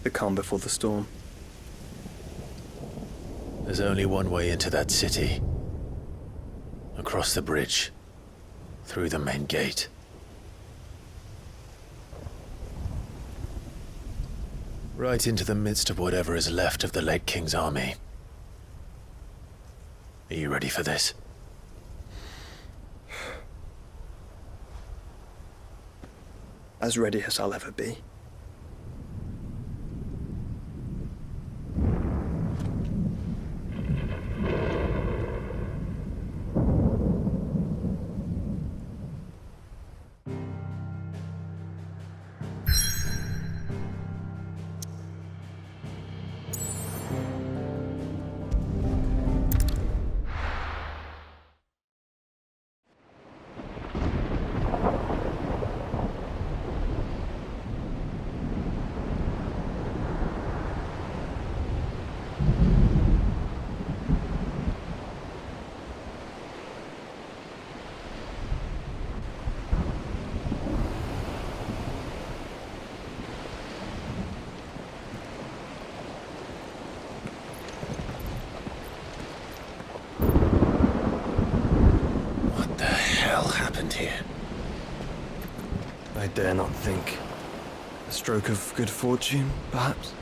The calm before the storm. There's only one way into that city. Across the bridge. Through the main gate. Right into the midst of whatever is left of the late King's army. Are you ready for this? As ready as I'll ever be. Here. I dare not think. A stroke of good fortune, perhaps?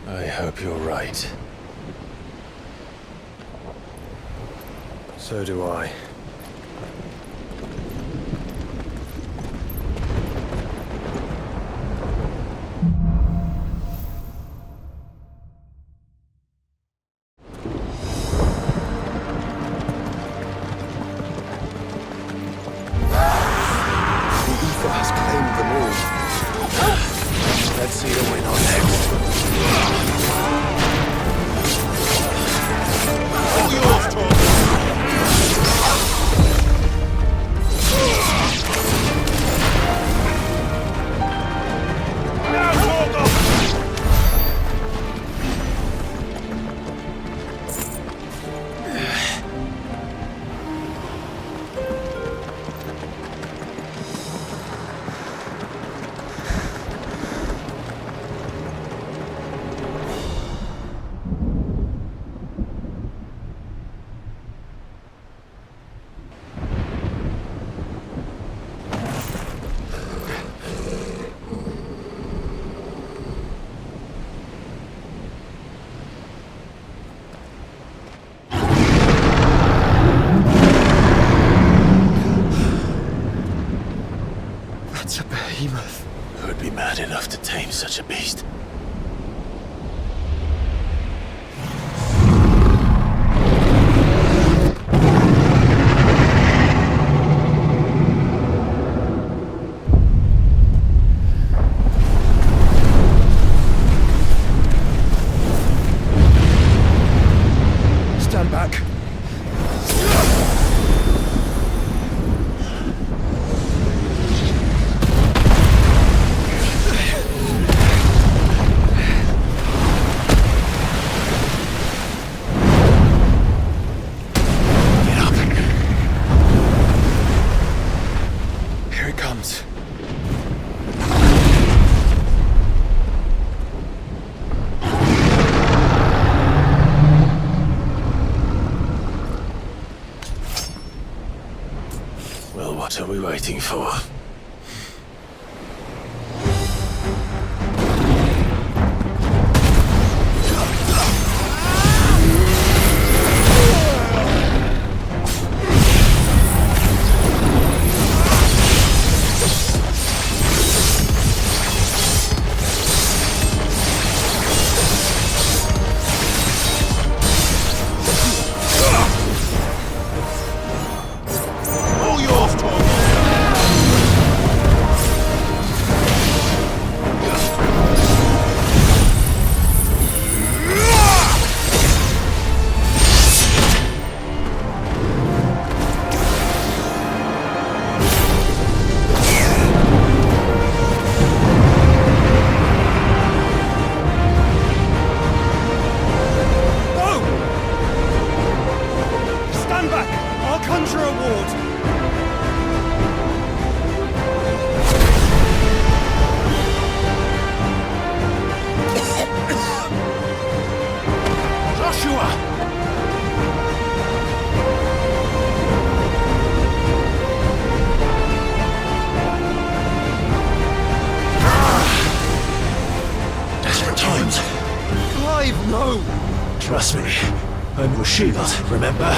I hope you're right. So do I. Let's see who we know next. All yours, Tom. Who would be mad enough to tame such a beast? Stand back. Well, what are we waiting for? All yours, Tom. I'll conjure a ward! Joshua! Desperate times. Clive, no! Trust me, I'm your shield, remember?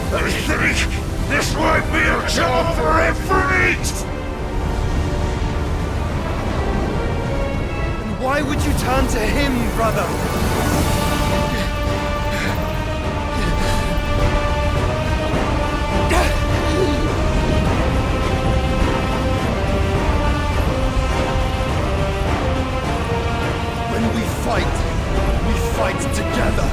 I think this might be a job for Ifrit! Why would you turn to him, brother? When we fight together.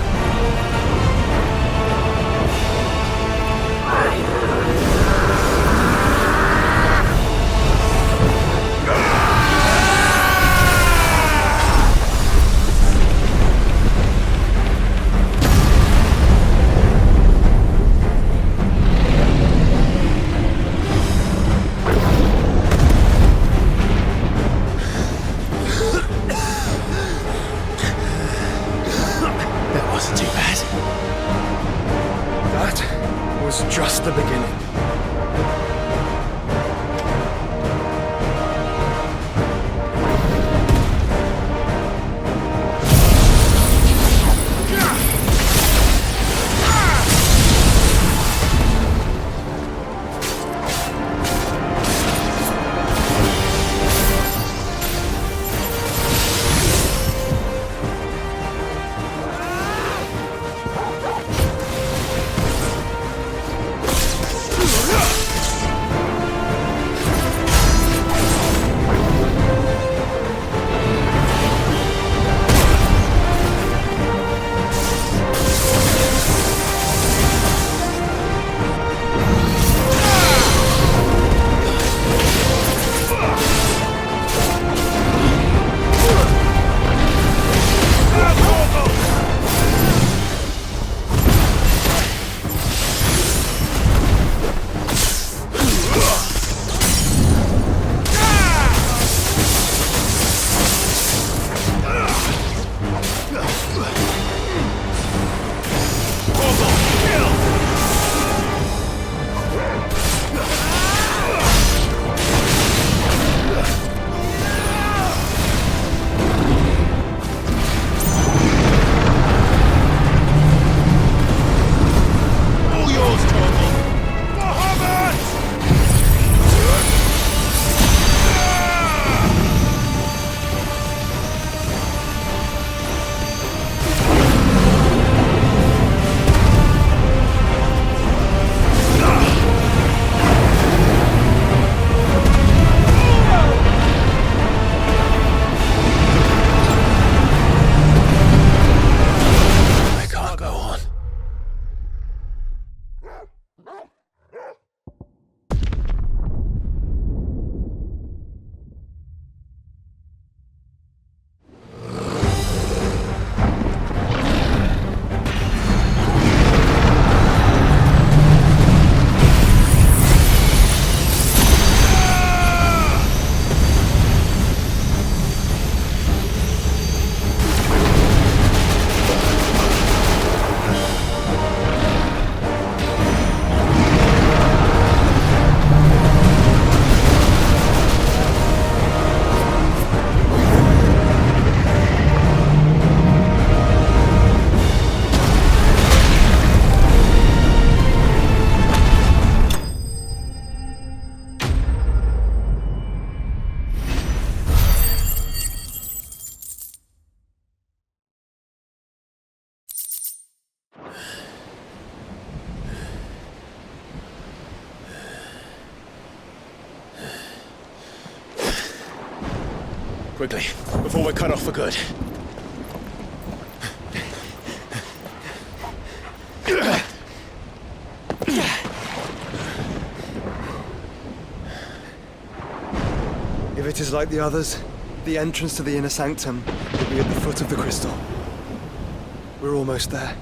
That wasn't too bad. That was just the beginning. Quickly, before we're cut off for good. It is like the others. The entrance to the inner sanctum will be at the foot of the crystal. We're almost there.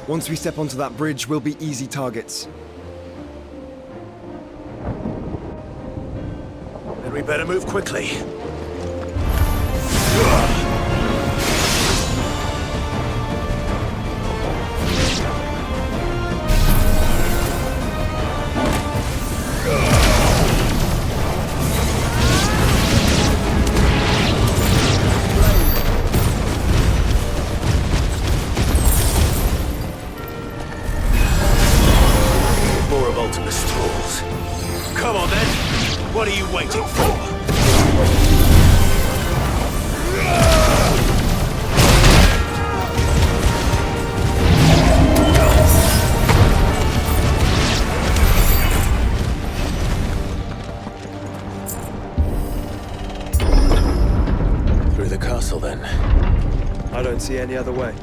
Once we step onto that bridge, we'll be easy targets. Then we better move quickly. What are you waiting for? Through the castle, then? I don't see any other way.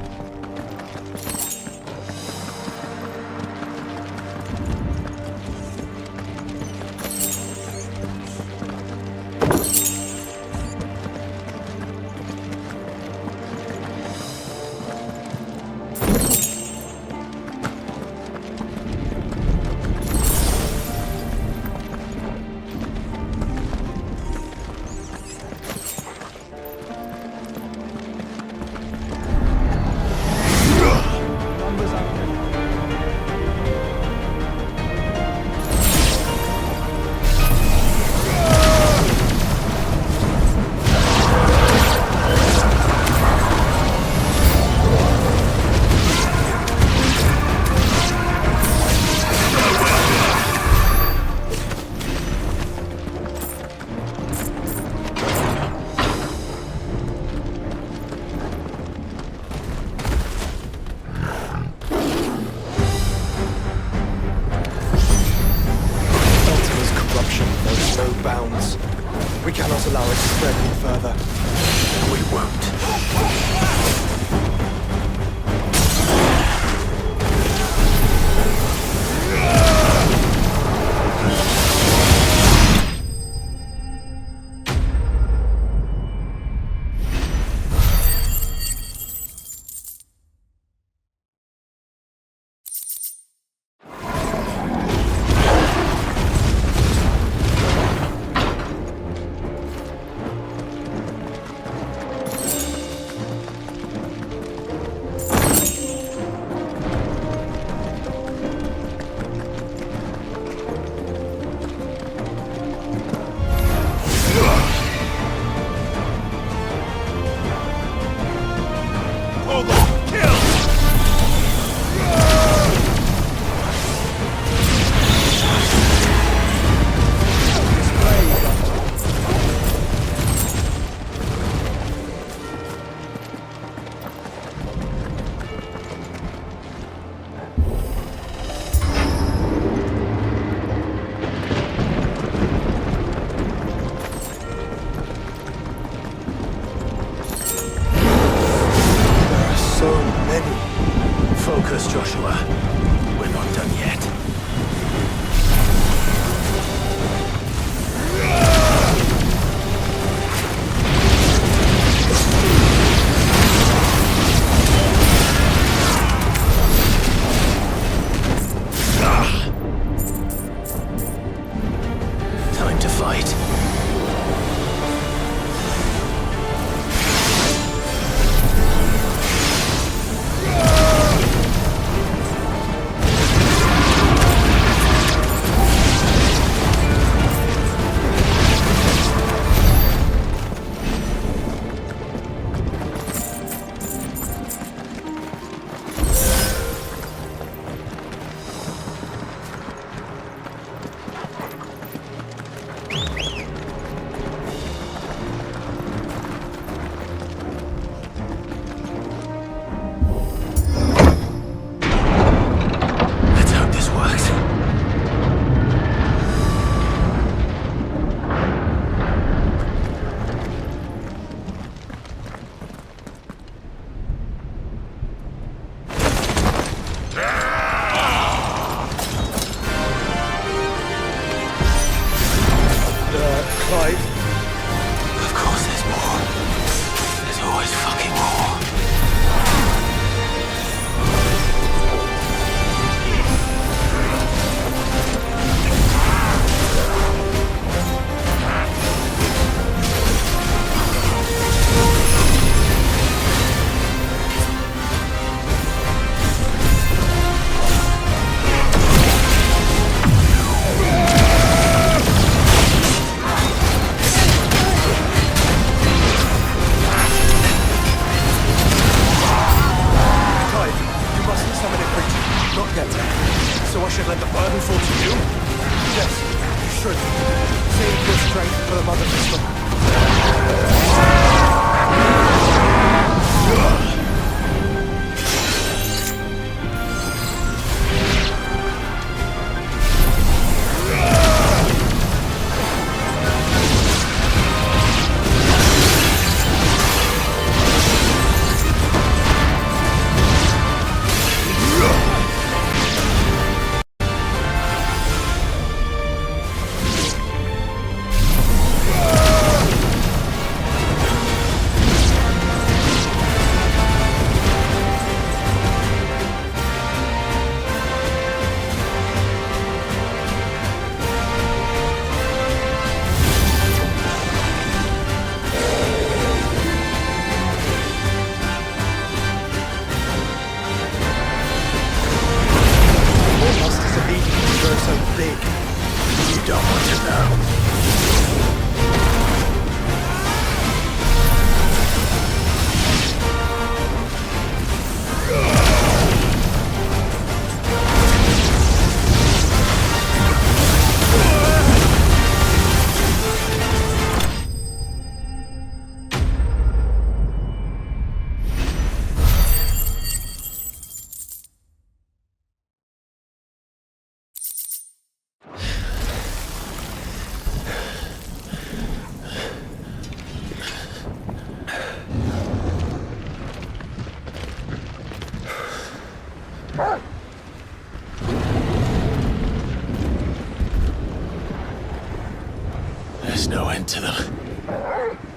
to them.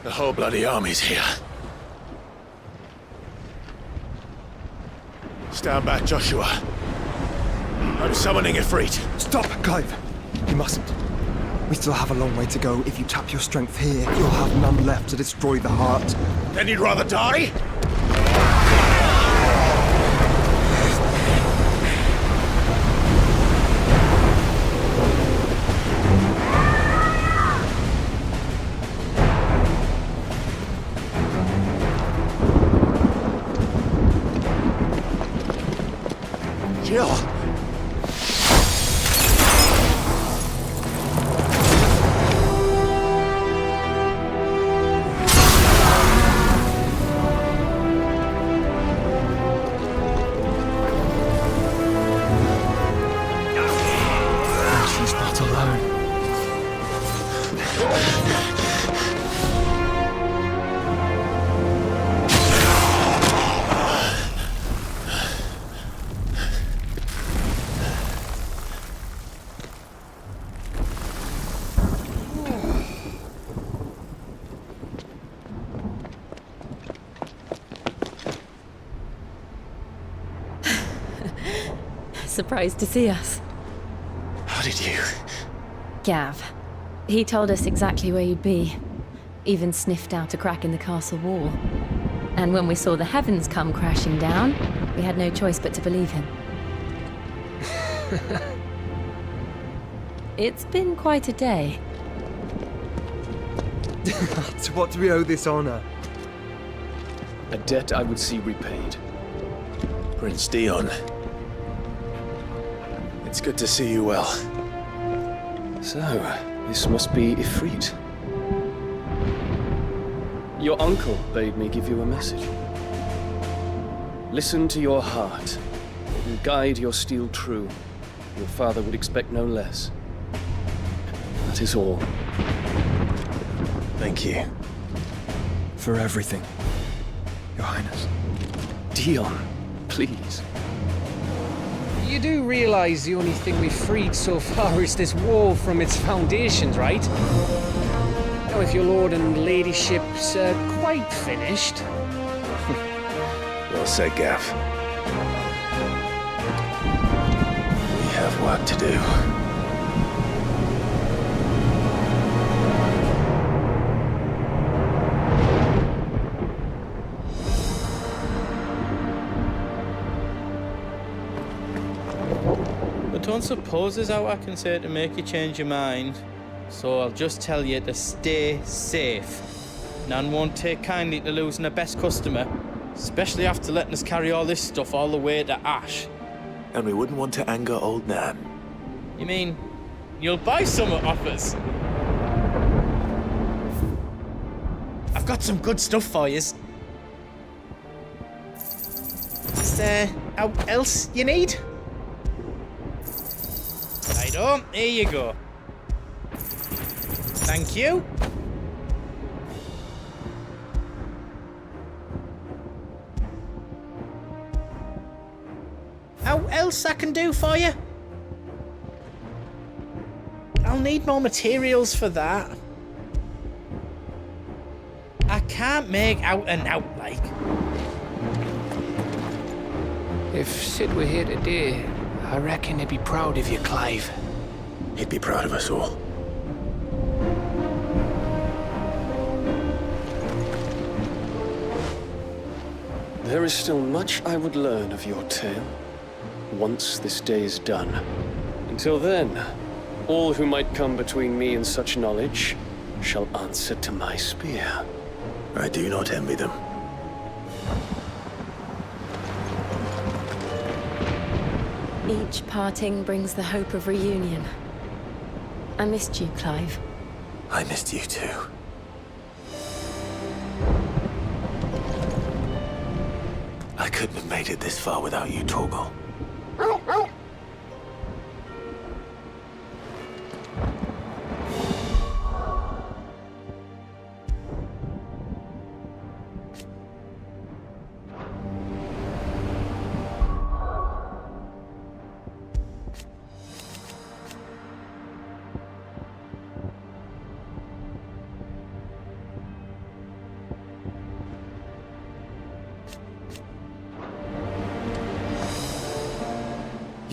The whole bloody army's here. Stand back, Joshua. I'm summoning Ifrit. Stop, Clive! You mustn't. We still have a long way to go. If you tap your strength here, you'll have none left to destroy the heart. Then you'd rather die? Kill! She's not alone. Surprised to see us. How did you? Gav. He told us exactly where you'd be. Even sniffed out a crack in the castle wall. And when we saw the heavens come crashing down, we had no choice but to believe him. It's been quite a day. To what do we owe this honor? A debt I would see repaid. Prince Dion. It's good to see you well. So, this must be Ifrit. Your uncle bade me give you a message. Listen to your heart, and guide your steel true. Your father would expect no less. That is all. Thank you. For everything, Your Highness. Dion, please. You do realize the only thing we've freed so far is this wall from its foundations, right? Now, if your lord and ladyship's quite finished... Well said, Gav. We have work to do. I don't suppose there's out I can say to make you change your mind. So I'll just tell you to stay safe. Nan won't take kindly to losing her best customer, especially after letting us carry all this stuff all the way to Ash. And we wouldn't want to anger old Nan. You mean, you'll buy some off us? I've got some good stuff for yous. Is there out else you need? Righto, here you go. Thank you. How else I can do for you? I'll need more materials for that. I can't make out and out like. If Sid were here today, I reckon he'd be proud of you, Clive. He'd be proud of us all. There is still much I would learn of your tale, once this day is done. Until then, all who might come between me and such knowledge shall answer to my spear. I do not envy them. Each parting brings the hope of reunion. I missed you, Clive. I missed you too. I couldn't have made it this far without you, Torgal.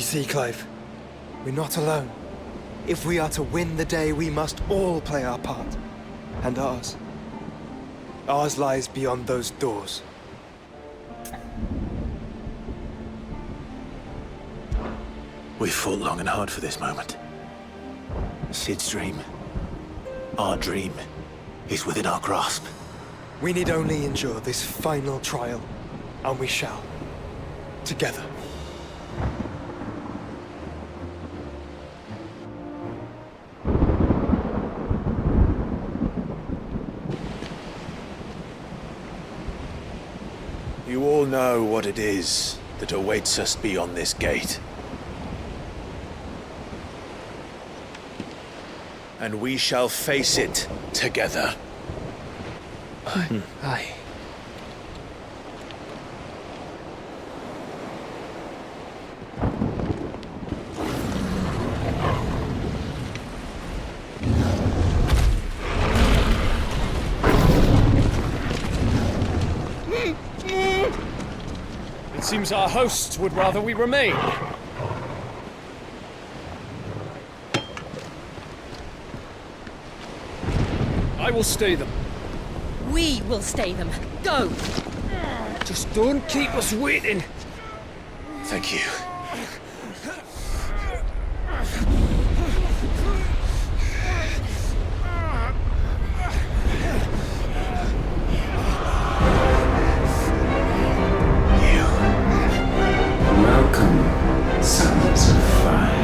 You see, Clive, we're not alone. If we are to win the day, we must all play our part. And ours. Ours lies beyond those doors. We've fought long and hard for this moment. Sid's dream, our dream, is within our grasp. We need only endure this final trial, and we shall. Together. You all know what it is that awaits us beyond this gate. And we shall face it together. Aye. It seems our hosts would rather we remain. I will stay them. We will stay them. Go! Just don't keep us waiting. Thank you. Welcome, sons of fire.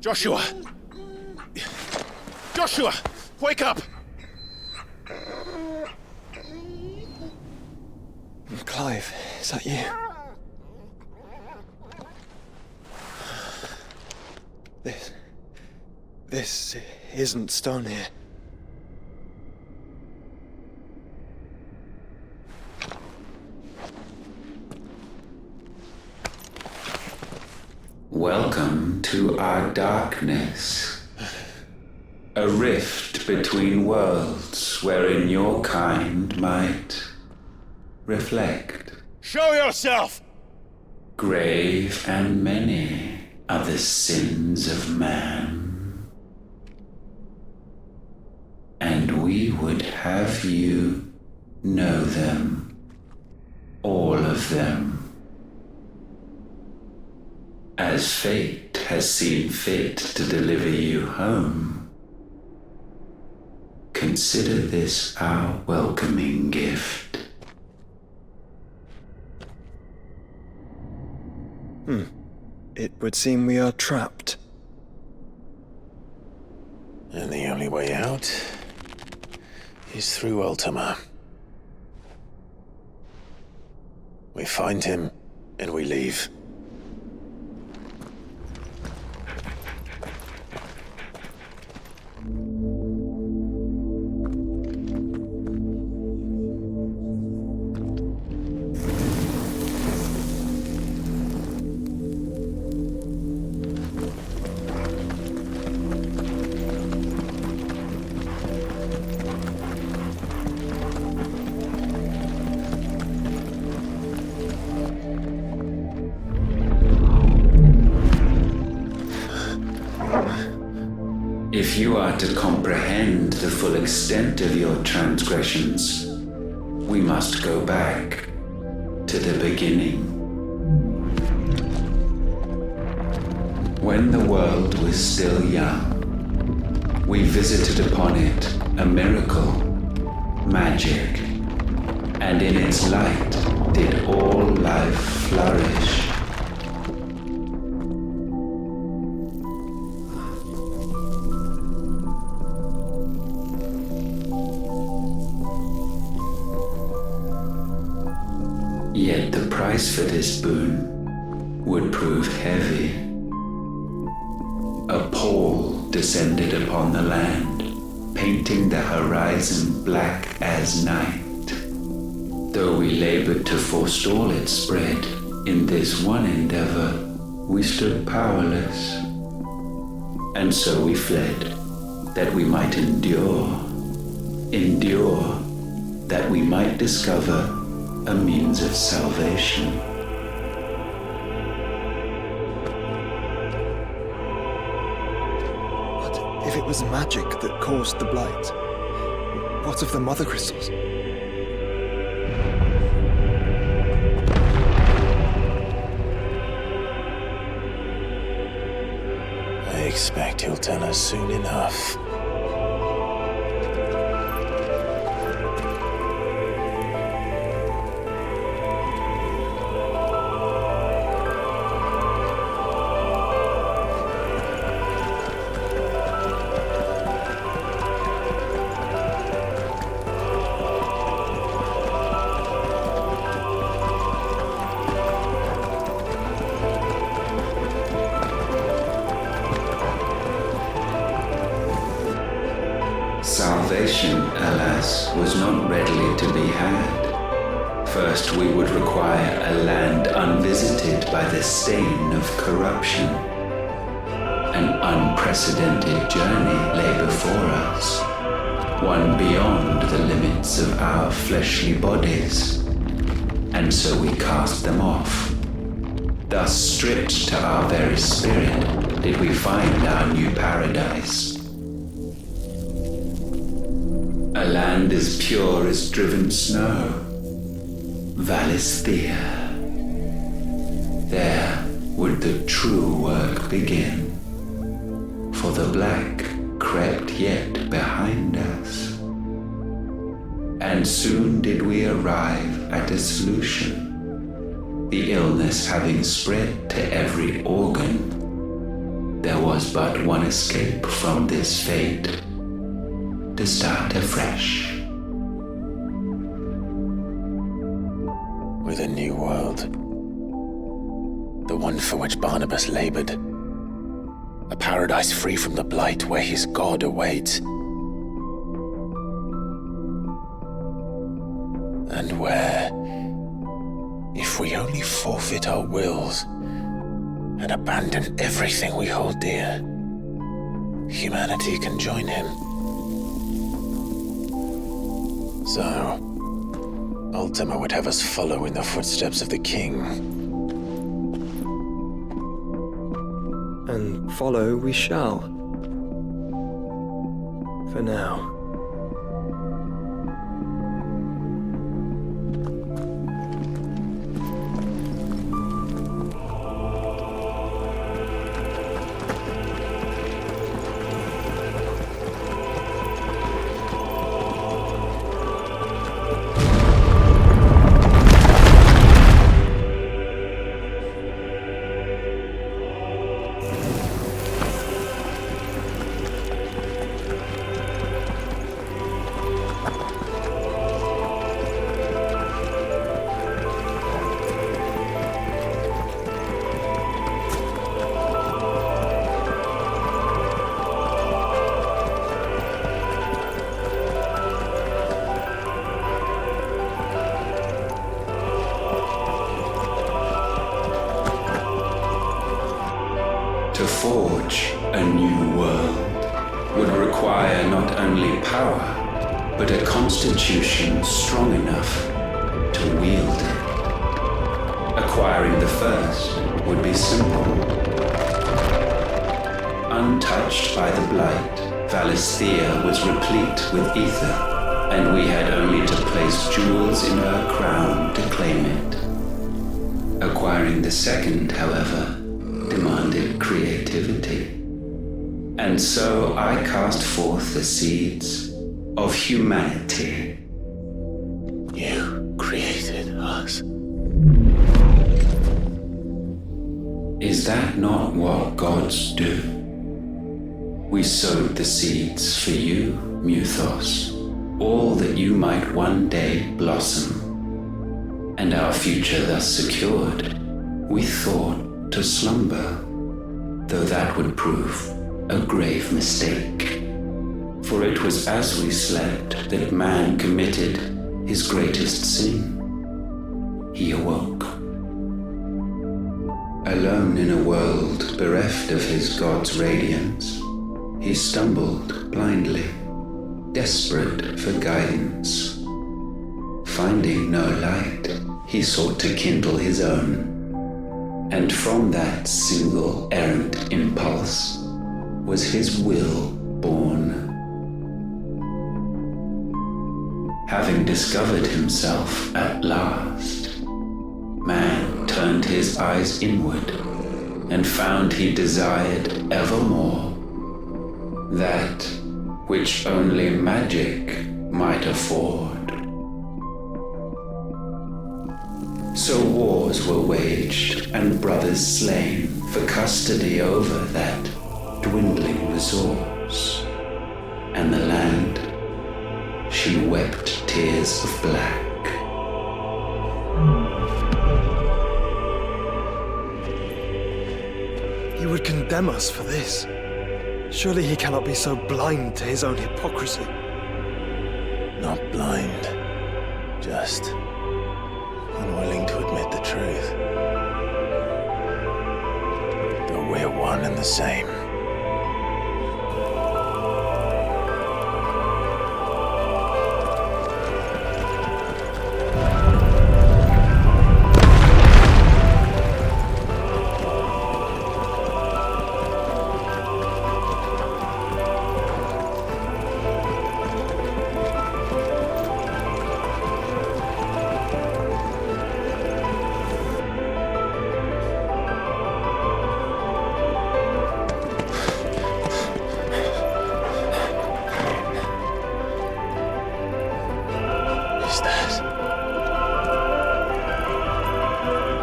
Joshua! Joshua! Wake up! Clive, is that you? This isn't stone here. Welcome to our darkness. A rift between worlds wherein your kind might reflect. Show yourself! Grave and many are the sins of man. And we would have you know them, all of them. As fate has seen fit to deliver you home, consider this our welcoming gift. It would seem we are trapped. And the only way out is through Ultima. We find him, and we leave. If you are to comprehend the full extent of your transgressions, we must go back to the beginning. When the world was still young, we visited upon it a miracle, magic, and in its light did all life flourish. Yet the price for this boon would prove heavy. A pall descended upon the land, painting the horizon black as night. Though we labored to forestall its spread, in this one endeavor we stood powerless. And so we fled, that we might endure, that we might discover a means of salvation. What if it was magic that caused the blight? What of the mother crystals? I expect he'll tell us soon enough. Salvation, alas, was not readily to be had. First, we would require a land unvisited by the stain of corruption. An unprecedented journey lay before us, one beyond the limits of our fleshly bodies. And so we cast them off. Thus, stripped to our very spirit, did we find our new paradise. A land as pure as driven snow, Valisthea. There would the true work begin, for the black crept yet behind us. And soon did we arrive at a solution. The illness having spread to every organ, there was but one escape from this fate. To start afresh. With a new world. The one for which Barnabas labored. A paradise free from the blight where his God awaits. And where, if we only forfeit our wills and abandon everything we hold dear, humanity can join him. So, Ultima would have us follow in the footsteps of the king. And follow we shall. For now. To forge a new world would require not only power, but a constitution strong enough to wield it. Acquiring the first would be simple. Untouched by the blight, Valisthea was replete with ether, and we had only to place jewels in her crown to claim it. Acquiring the second, however, demanded creativity. And so I cast forth the seeds of humanity. You created us. Is that not what gods do? We sowed the seeds for you, Muthos, all that you might one day blossom. And our future thus secured, we thought to slumber, though that would prove a grave mistake. For it was as we slept that man committed his greatest sin. He awoke. Alone in a world bereft of his god's radiance, he stumbled blindly, desperate for guidance. Finding no light, he sought to kindle his own. And from that single errant impulse was his will born. Having discovered himself at last, man turned his eyes inward and found he desired evermore that which only magic might afford. So wars were waged and brothers slain for custody over that dwindling resource, and the land, she wept tears of black. He would condemn us for this. Surely he cannot be so blind to his own hypocrisy. Not blind, just unwilling to admit the truth. Though we're one and the same.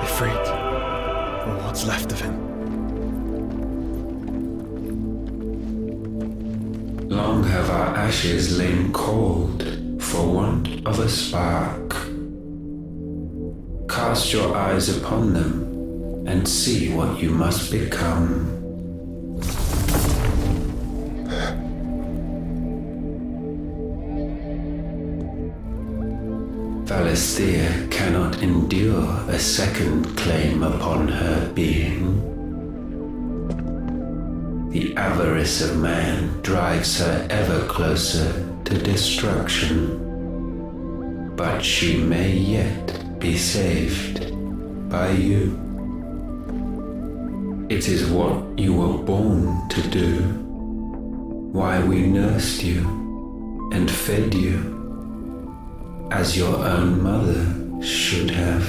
Ifrit, or what's left of him. Long have our ashes lain cold for want of a spark. Cast your eyes upon them and see what you must become. Valisthea cannot endure a second claim upon her being. The avarice of man drives her ever closer to destruction, but she may yet be saved by you. It is what you were born to do, why we nursed you and fed you, as your own mother should have.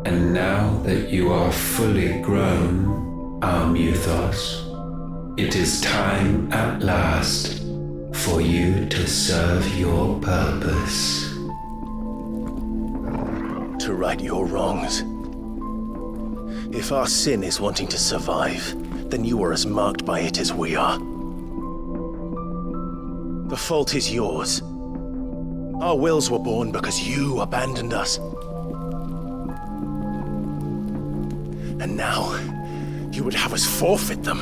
And now that you are fully grown, our Muthos, it is time at last for you to serve your purpose. To right your wrongs. If our sin is wanting to survive, then you are as marked by it as we are. The fault is yours. Our wills were born because you abandoned us. And now, you would have us forfeit them.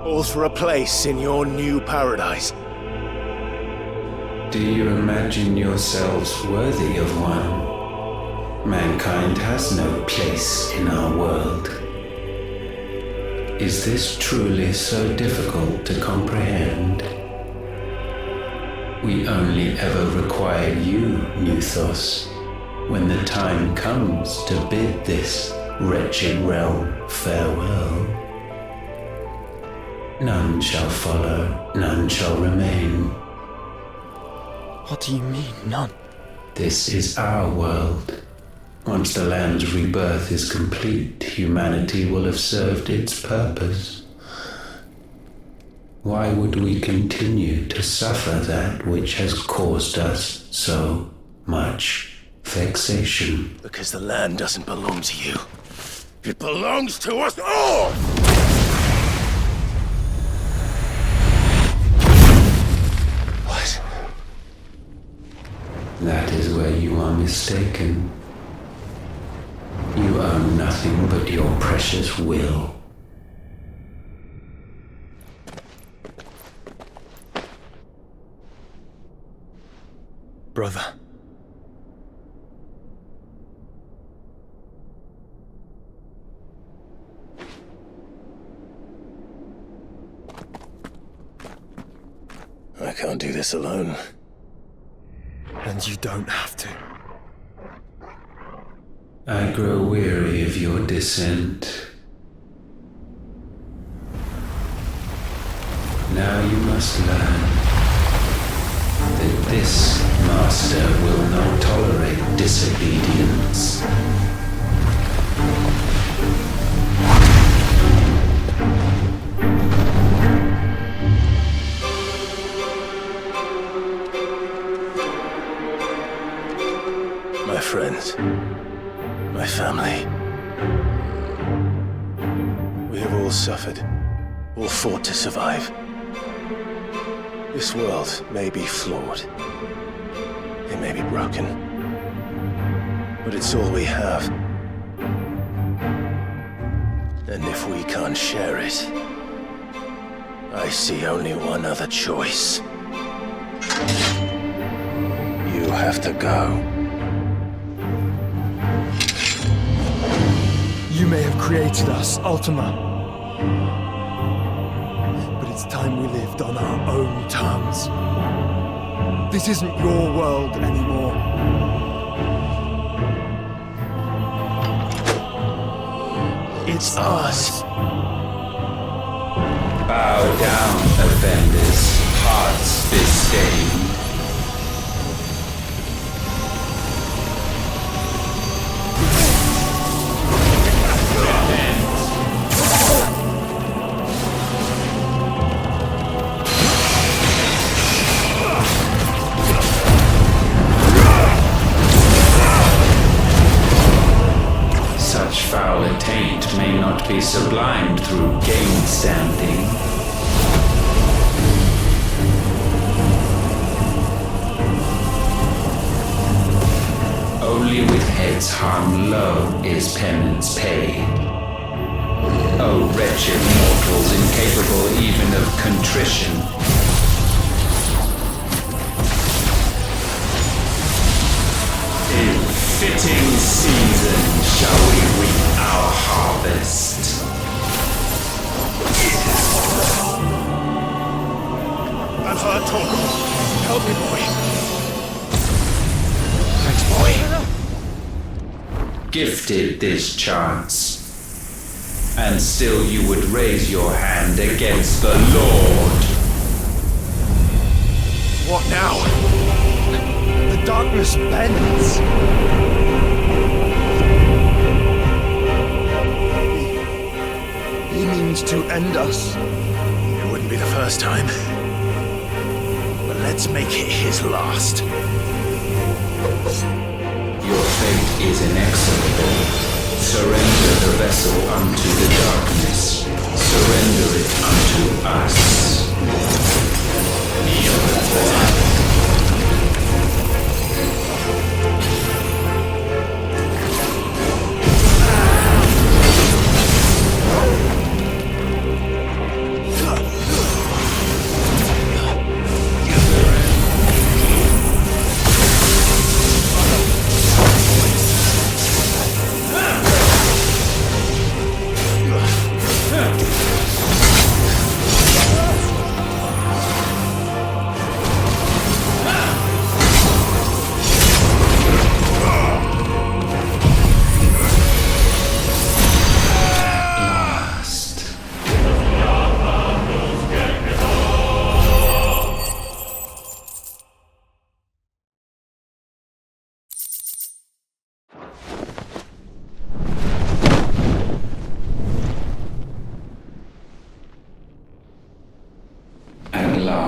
All for a place in your new paradise. Do you imagine yourselves worthy of one? Mankind has no place in our world. Is this truly so difficult to comprehend? We only ever require you, Muthos, when the time comes to bid this wretched realm farewell. None shall follow, none shall remain. What do you mean, none? This is our world, Once the land's rebirth is complete, humanity will have served its purpose. Why would we continue to suffer that which has caused us so much vexation? Because the land doesn't belong to you. It belongs to us all! What? That is where you are mistaken. You own nothing but your precious will. Brother. I can't do this alone. And you don't have to. I grow weary of your dissent. Now you must learn that this master will not tolerate disobedience. My friends, my family. We have all suffered, all fought to survive. This world may be flawed. It may be broken. But it's all we have. And if we can't share it, I see only one other choice. You have to go. You may have created us, Ultima. But it's time we lived on our own terms. This isn't your world anymore. It's ours. Bow down, offenders, hearts disdained. Such foul attaint may not be sublimed through gainstanding. Only with heads hung low is penance paid. O wretched mortals incapable even of contrition. In fitting season shall we reap our harvest. I've heard talk. Help me, boy. Thanks, boy. Gifted this chance, and still you would raise your hand against the Lord. What now? The darkness bends. He means to end us. It wouldn't be the first time. But let's make it his last. Your fate is inexorable. Surrender the vessel unto the darkness. Surrender it unto us.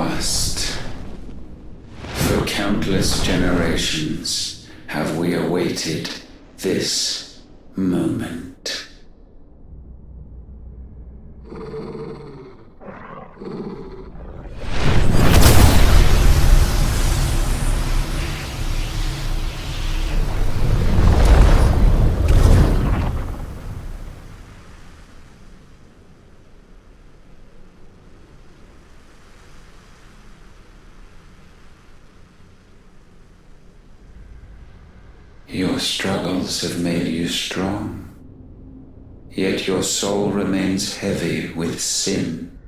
past. For countless generations have we awaited this moment. Your struggles have made you strong, yet your soul remains heavy with sin.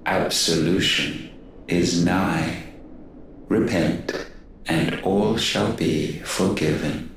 Absolution is nigh. Repent, and all shall be forgiven.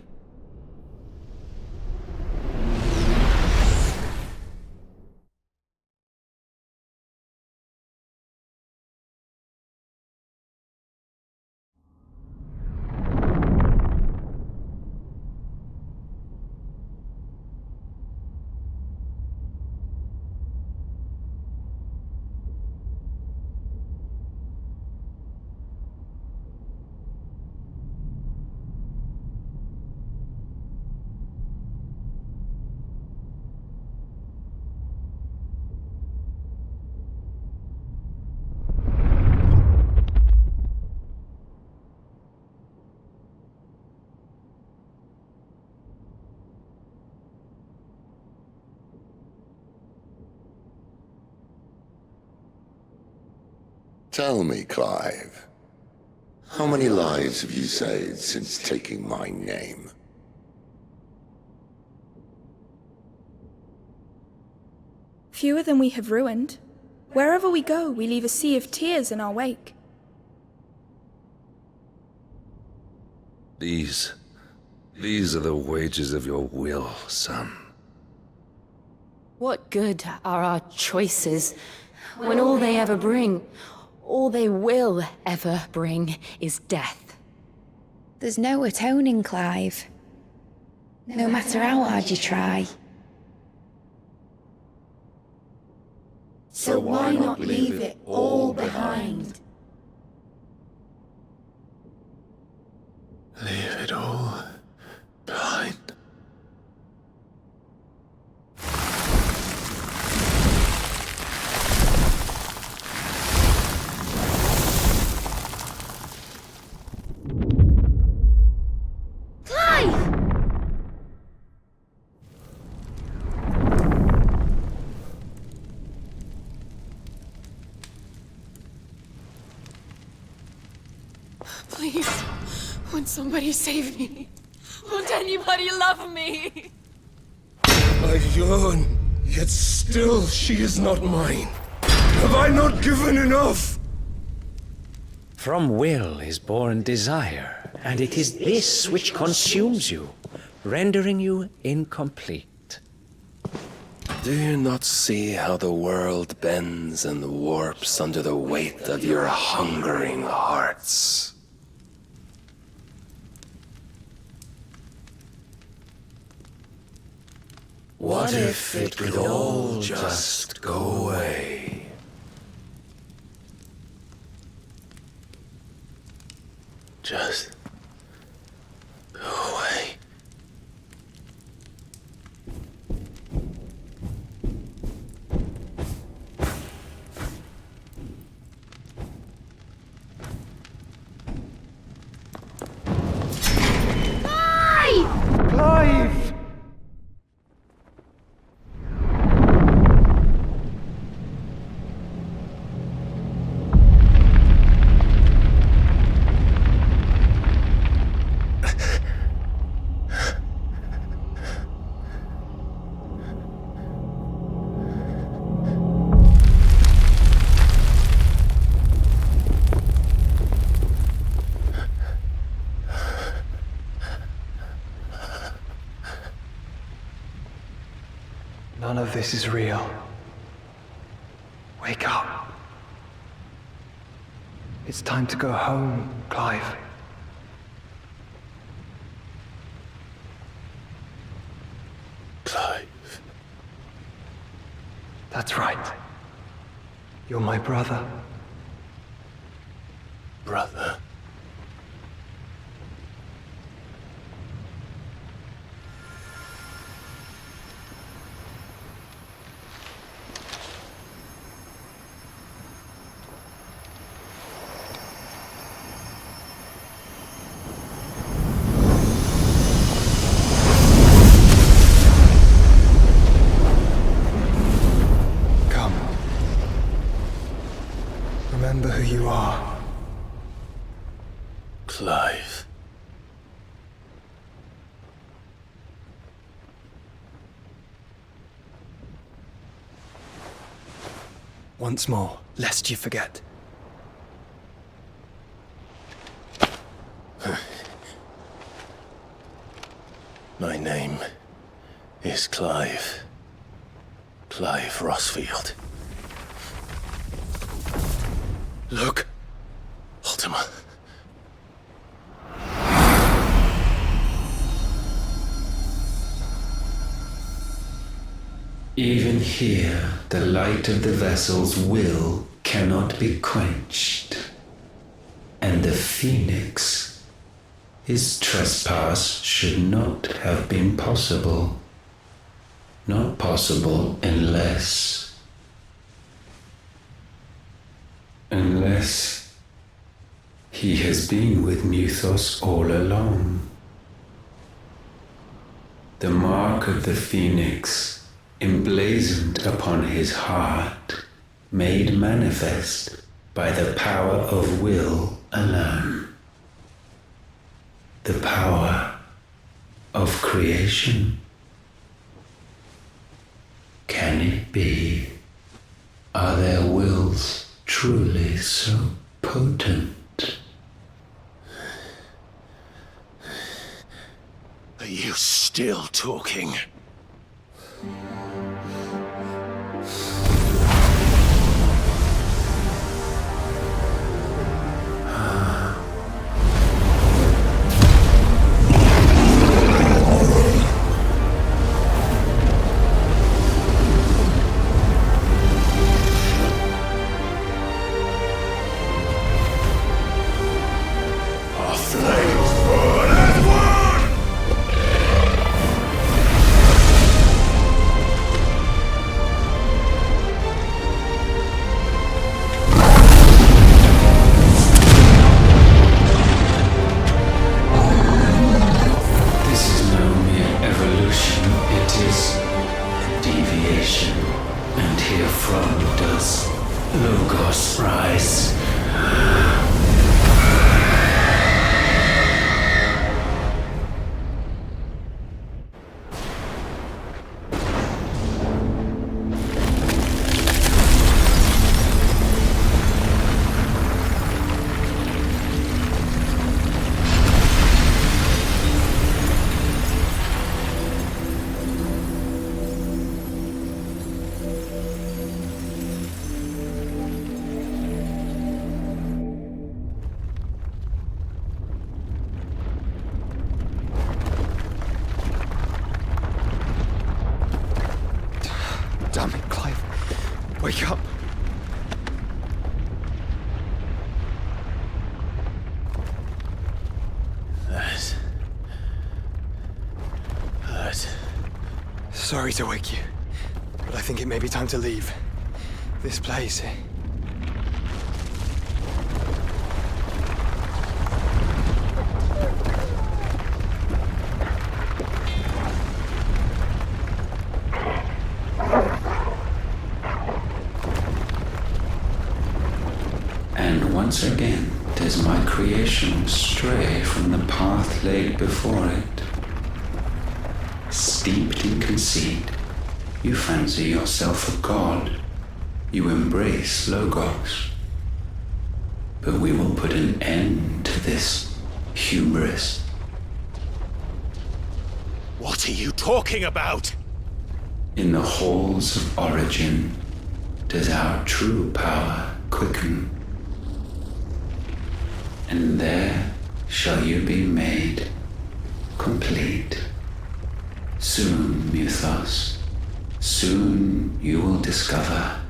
Tell me, Clive, how many lives have you saved since taking my name? Fewer than we have ruined. Wherever we go, we leave a sea of tears in our wake. These are the wages of your will, son. What good are our choices when all they ever bring, all they will ever bring, is death? There's no atoning, Clive. No matter how hard you try. So why not leave it all behind? Leave it all behind. Please, won't somebody save me? Won't anybody love me? I yearn, yet still she is not mine. Have I not given enough? From will is born desire, and it is this which consumes you, rendering you incomplete. Do you not see how the world bends and warps under the weight of your hungering hearts? What if it could all just go away? Just go away. Clive! None of this is real. Wake up. It's time to go home, Clive. Clive. That's right. You're my brother. Brother. Remember who you are. Clive. Once more, lest you forget. My name is Clive. Clive Rosfield. Look, Ultima. Even here, the light of the vessel's will cannot be quenched. And the Phoenix, his trespass should not have been possible. Not possible unless he has been with Muthos all along. The mark of the Phoenix, emblazoned upon his heart, made manifest by the power of will alone. The power of creation. Can it be? Are their wills truly so potent? Are you still talking? Damn it, Clive. Wake up. That. Sorry to wake you, but I think it may be time to leave. This place. And once again does my creation stray from the path laid before it. Steeped in conceit, you fancy yourself a god. You embrace Logos. But we will put an end to this hubris. What are you talking about? In the halls of origin does our true power quicken. And there shall you be made complete. Soon, Muthos, Soon you will discover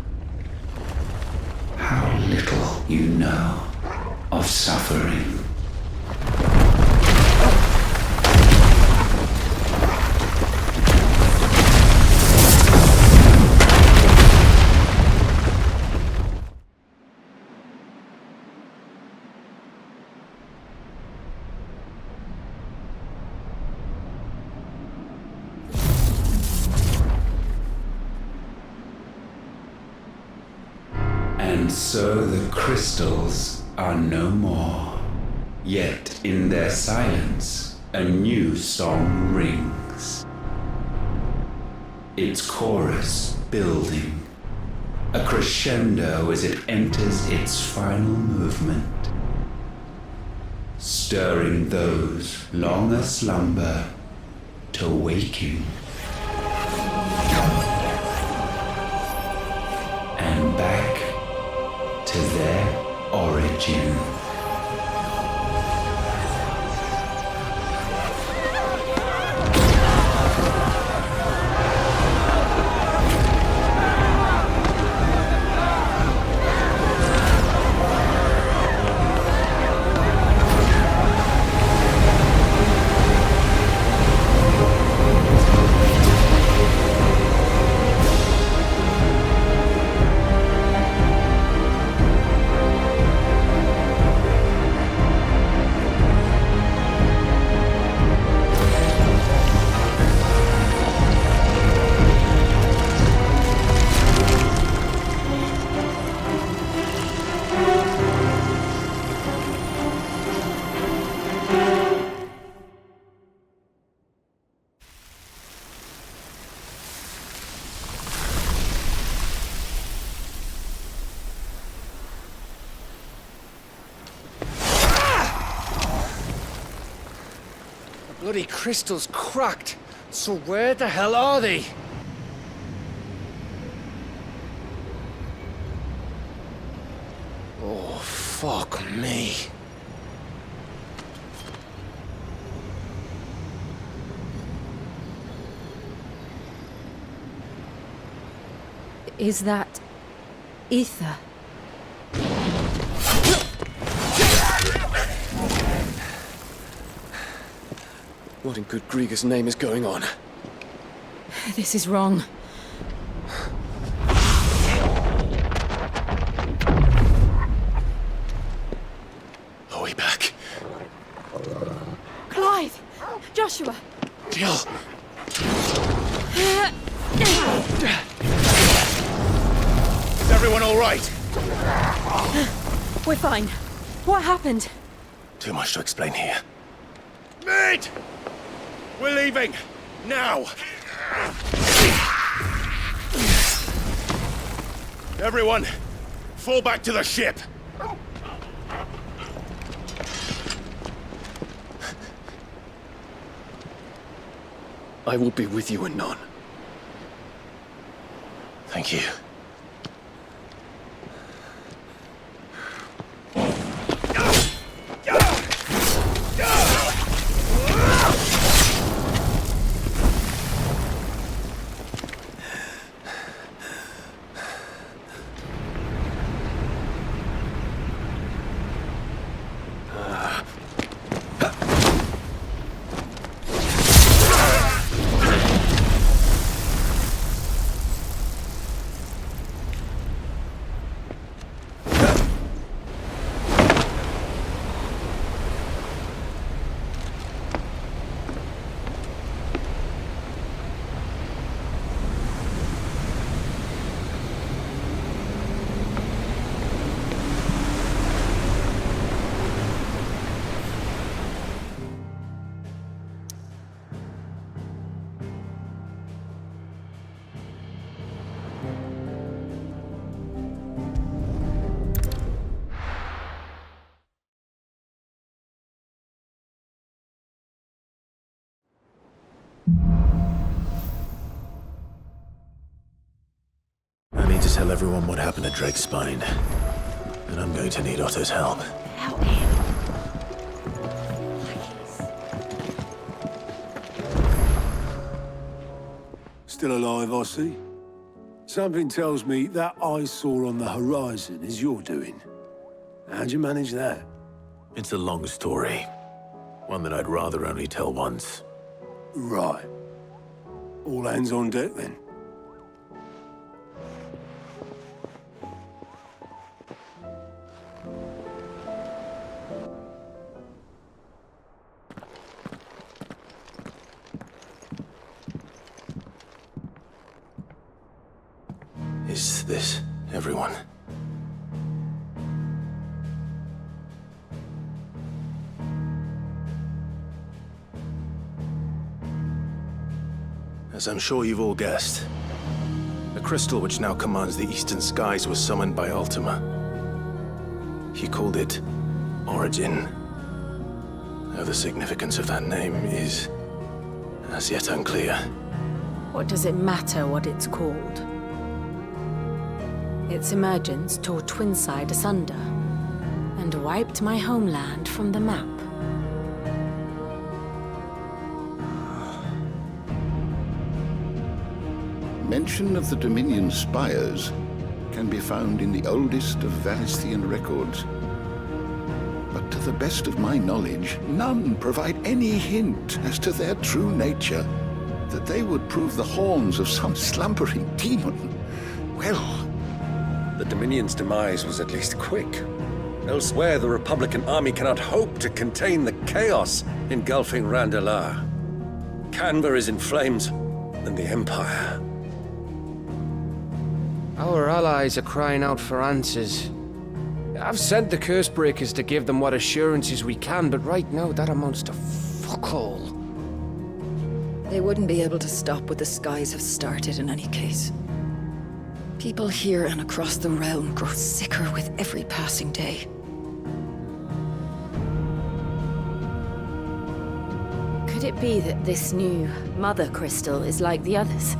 how little you know of suffering. And so the crystals are no more. Yet in their silence, a new song rings. Its chorus building, a crescendo as it enters its final movement, stirring those long aslumber to waking. And back to their origin. Bloody crystal's cracked. So where the hell are they? Oh, fuck me. Is that ether? What in good Grieger's name is going on? This is wrong. Are we back? Clive! Joshua! Jill! Is everyone all right? We're fine. What happened? Too much to explain here. Mate! We're leaving! Now! Everyone, fall back to the ship! I will be with you anon. Thank you. I need to tell everyone what happened at Drake's Spine. And I'm going to need Otto's help. Help him. Still alive, I see. Something tells me that eyesore on the horizon is your doing. How'd you manage that? It's a long story. One that I'd rather only tell once. Right. All hands on deck, then. Is this everyone? As I'm sure you've all guessed, the crystal which now commands the eastern skies was summoned by Ultima. He called it Origin. Though the significance of that name is as yet unclear. What does it matter what it's called? Its emergence tore Twinside asunder and wiped my homeland from the map. Mention of the Dominion spires can be found in the oldest of Valisthian records. But to the best of my knowledge, none provide any hint as to their true nature, that they would prove the horns of some slumbering demon. Well, the Dominion's demise was at least quick. Elsewhere, the Republican army cannot hope to contain the chaos engulfing Randalar. Canva is in flames, and the Empire. Our allies are crying out for answers. I've sent the Cursebreakers to give them what assurances we can, but right now that amounts to fuck all. They wouldn't be able to stop what the skies have started in any case. People here and across the realm grow sicker with every passing day. Could it be that this new Mother Crystal is like the others?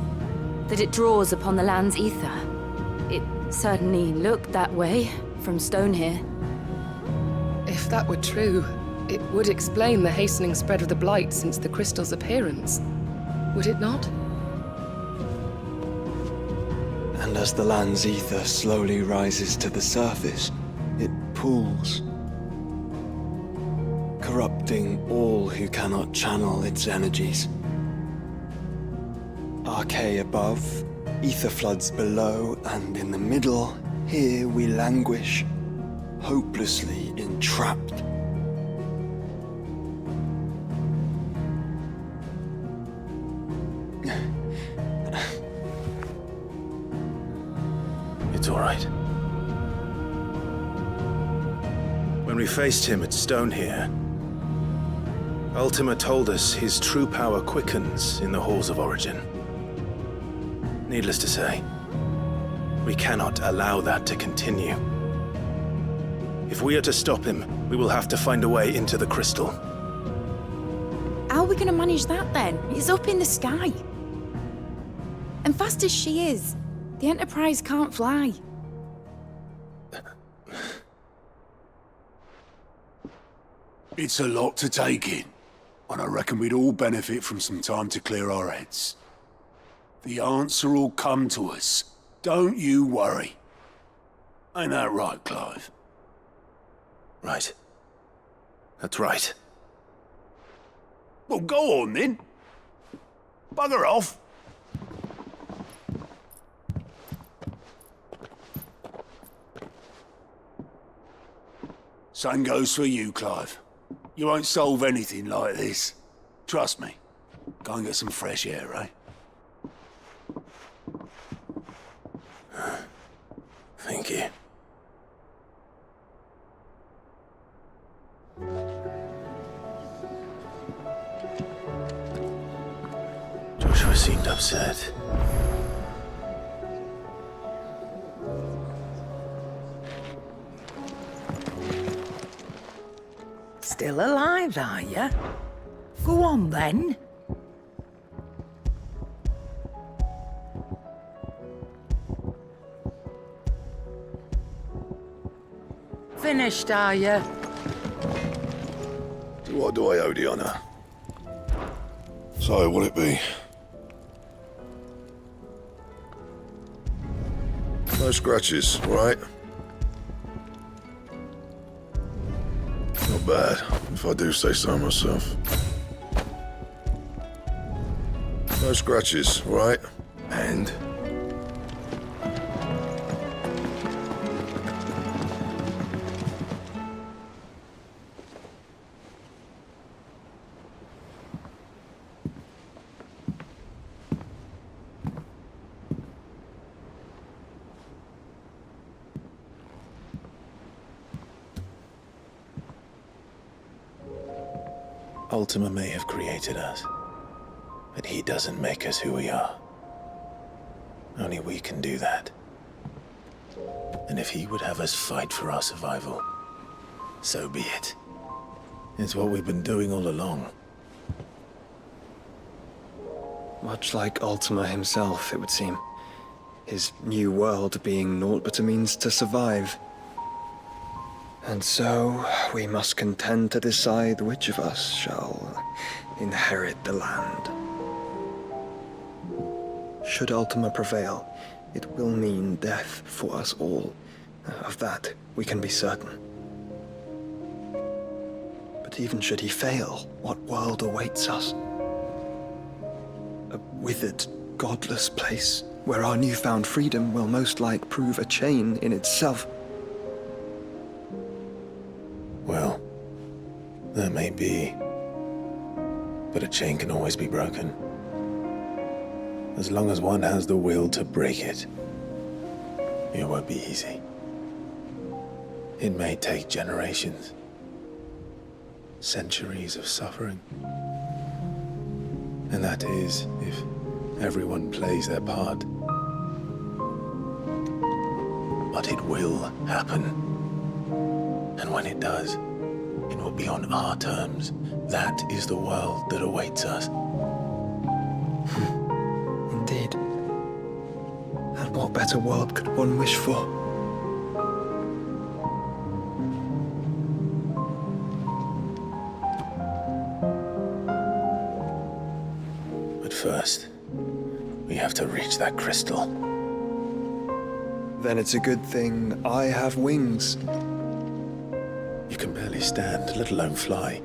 That it draws upon the land's ether? It certainly looked that way from stone here. If that were true, it would explain the hastening spread of the Blight since the crystal's appearance. Would it not? And as the land's ether slowly rises to the surface, it pools, corrupting all who cannot channel its energies. Archay above, ether floods below, and in the middle, here we languish, hopelessly entrapped. It's all right. When we faced him at Stone here, Ultima told us his true power quickens in the halls of Origin. Needless to say, we cannot allow that to continue. If we are to stop him, we will have to find a way into the crystal. How are we going to manage that then? It's up in the sky. And fast as she is, the Enterprise can't fly. It's a lot to take in, and I reckon we'd all benefit from some time to clear our heads. The answer will come to us. Don't you worry. Ain't that right, Clive? Right. That's right. Well, go on then. Bugger off. Same goes for you, Clive. You won't solve anything like this. Trust me. Go and get some fresh air, eh? Thank you. Joshua seemed upset. Still alive, are you? Go on, then. Finished, are you? What do I owe the honor? So, what'll it be? No scratches, right? Not bad, if I do say so myself. No scratches, right? And? Ultima may have created us, but he doesn't make us who we are. Only we can do that. And if he would have us fight for our survival, so be it. It's what we've been doing all along. Much like Ultima himself, it would seem. His new world being naught but a means to survive. And so, we must contend to decide which of us shall inherit the land. Should Ultima prevail, it will mean death for us all. Of that, we can be certain. But even should he fail, what world awaits us? A withered, godless place, where our newfound freedom will most like prove a chain in itself. Well, that may be, but a chain can always be broken. As long as one has the will to break it, it won't be easy. It may take generations, centuries of suffering. And that is, if everyone plays their part. But it will happen. And when it does, it will be on our terms. That is the world that awaits us. Indeed. And what better world could one wish for? But first, we have to reach that crystal. Then it's a good thing I have wings. You can barely stand, let alone fly.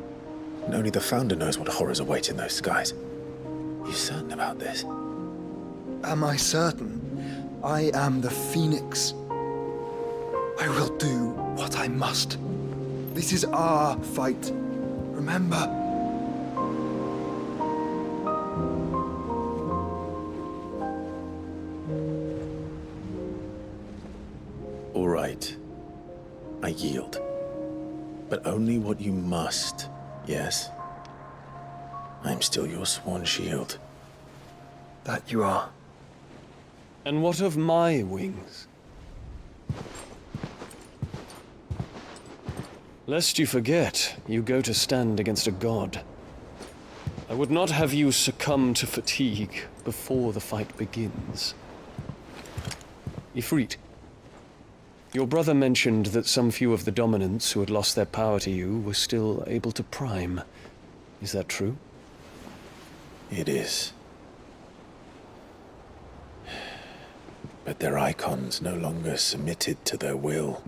And only the Founder knows what horrors await in those skies. You certain about this? Am I certain? I am the Phoenix. I will do what I must. This is our fight. Remember? All right. I yield. But only what you must, yes? I'm still your sworn shield. That you are. And what of my wings? Lest you forget, you go to stand against a god. I would not have you succumb to fatigue before the fight begins. Ifrit, your brother mentioned that some few of the dominants who had lost their power to you were still able to prime. Is that true? It is. But their Eikons no longer submitted to their will.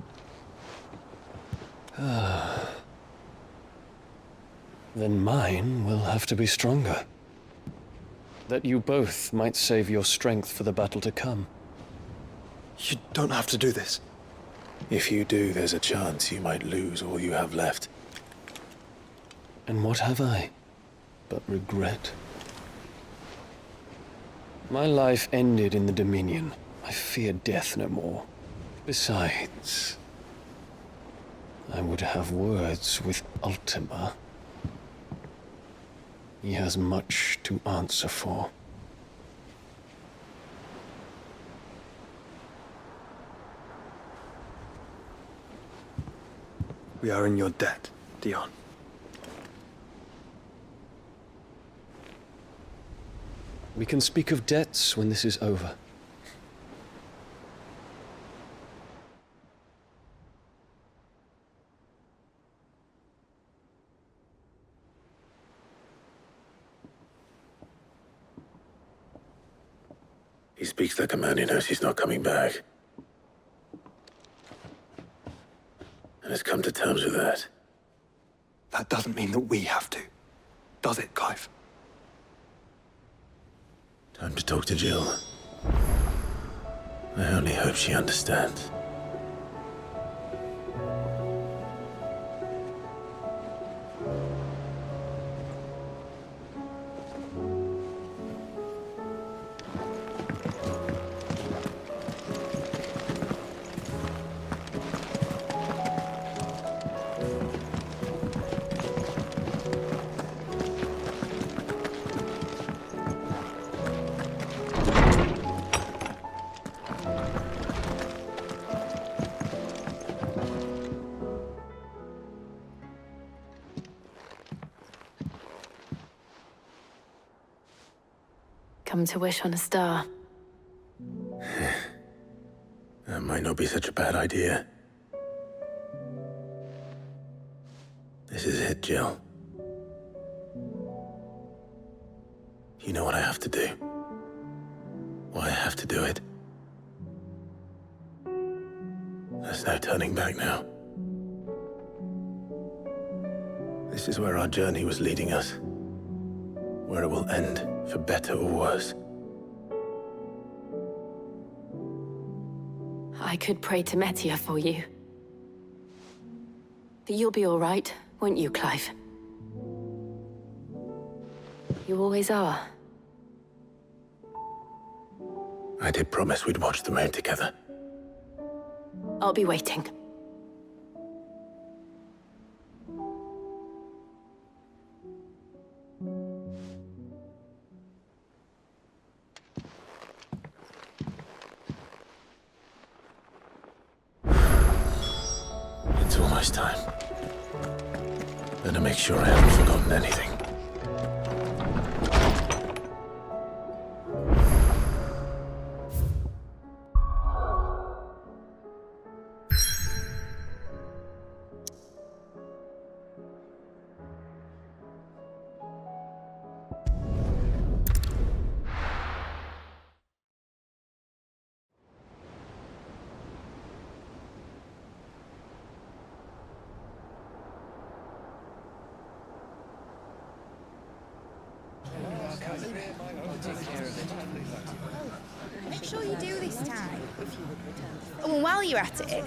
Then mine will have to be stronger. That you both might save your strength for the battle to come. You don't have to do this. If you do, there's a chance you might lose all you have left. And what have I but regret? My life ended in the Dominion. I fear death no more. Besides, I would have words with Ultima. He has much to answer for. We are in your debt, Dion. We can speak of debts when this is over. He speaks like a man who knows he's not coming back. and has come to terms with that. That doesn't mean that we have to, does it, Clive? Time to talk to Jill. I only hope she understands. Come to wish on a star. That might not be such a bad idea. This is it, Jill. You know what I have to do. Why I have to do it. There's no turning back now. This is where our journey was leading us. Where it will end, for better or worse. I could pray to Metia for you. But you'll be all right, won't you, Clive? You always are. I did promise we'd watch the moon together. I'll be waiting. It's almost time. Better make sure I haven't forgotten anything. Make sure you do this time. Oh, and while you're at it...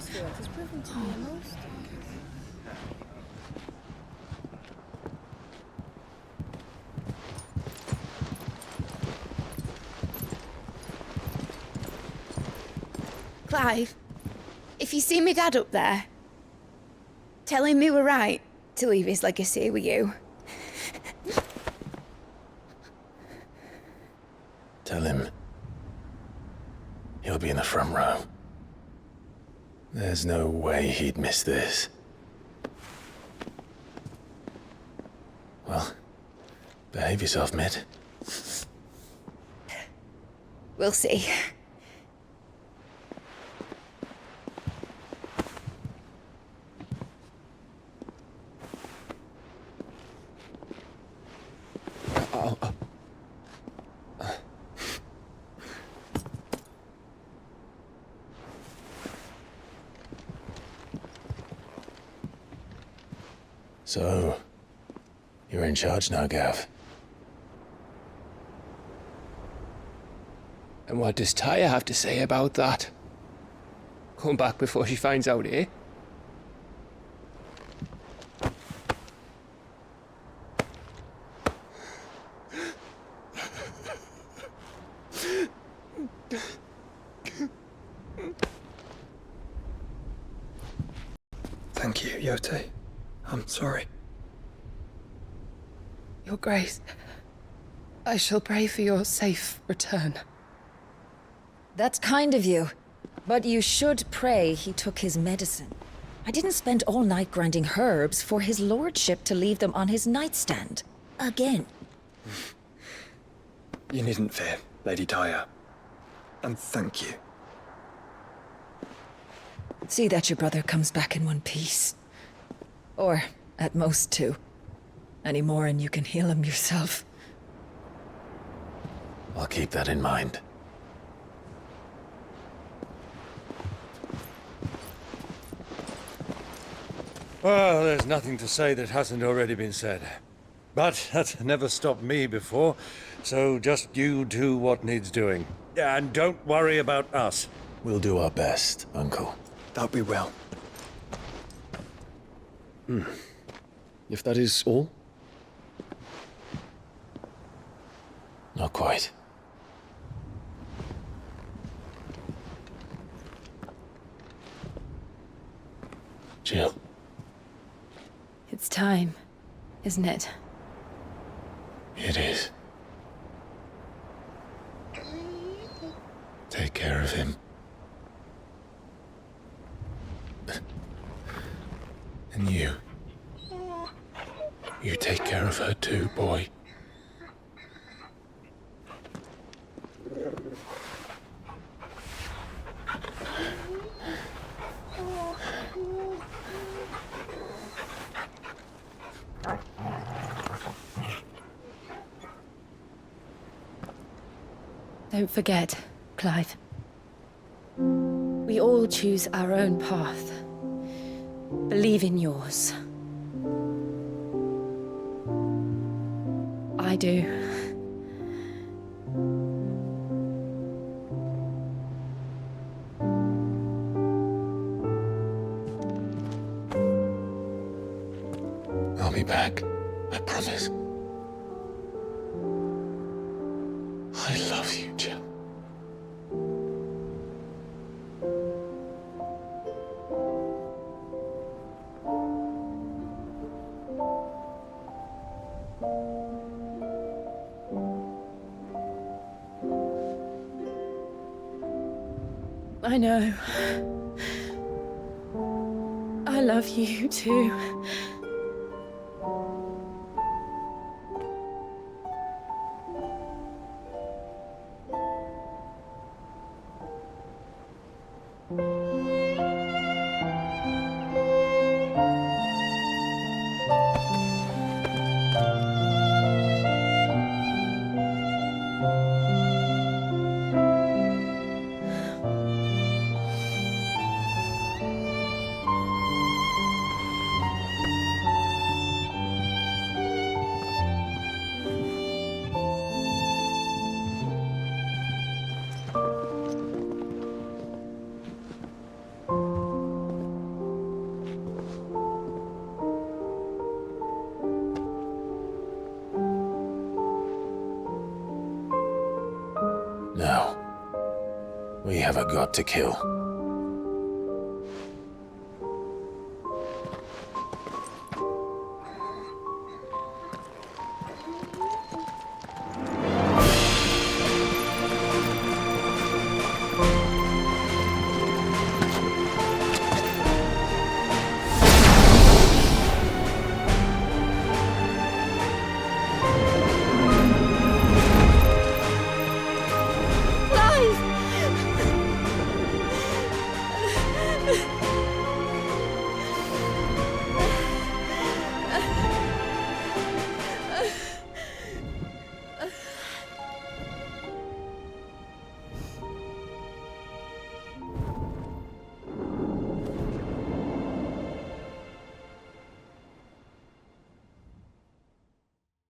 Clive, if you see me dad up there, tell him we were right to leave his legacy with you. Tell him he'll be in the front row. There's no way he'd miss this. Well, behave yourself, Mitt. We'll see. So, you're in charge now, Gav. And what does Tyre have to say about that? Come back before she finds out, eh? Thank you, Yote. I'm sorry. Your Grace, I shall pray for your safe return. That's kind of you. But you should pray he took his medicine. I didn't spend all night grinding herbs for his lordship to leave them on his nightstand. Again. You needn't fear, Lady Tyre. And thank you. See that your brother comes back in one piece. Or, at most, two. Any more and you can heal him yourself. I'll keep that in mind. Well, there's nothing to say that hasn't already been said. But that's never stopped me before, so just you do what needs doing. And don't worry about us. We'll do our best, Uncle. That we will. If that is all? Not quite. Jill. It's time, isn't it? It is. Take care of him. And you. You take care of her too, boy. Don't forget, Clive. We all choose our own path. Believe in yours. I do. I'll be back. I promise. I love you, Jill. I know. I love you too. Now, we have a god to kill.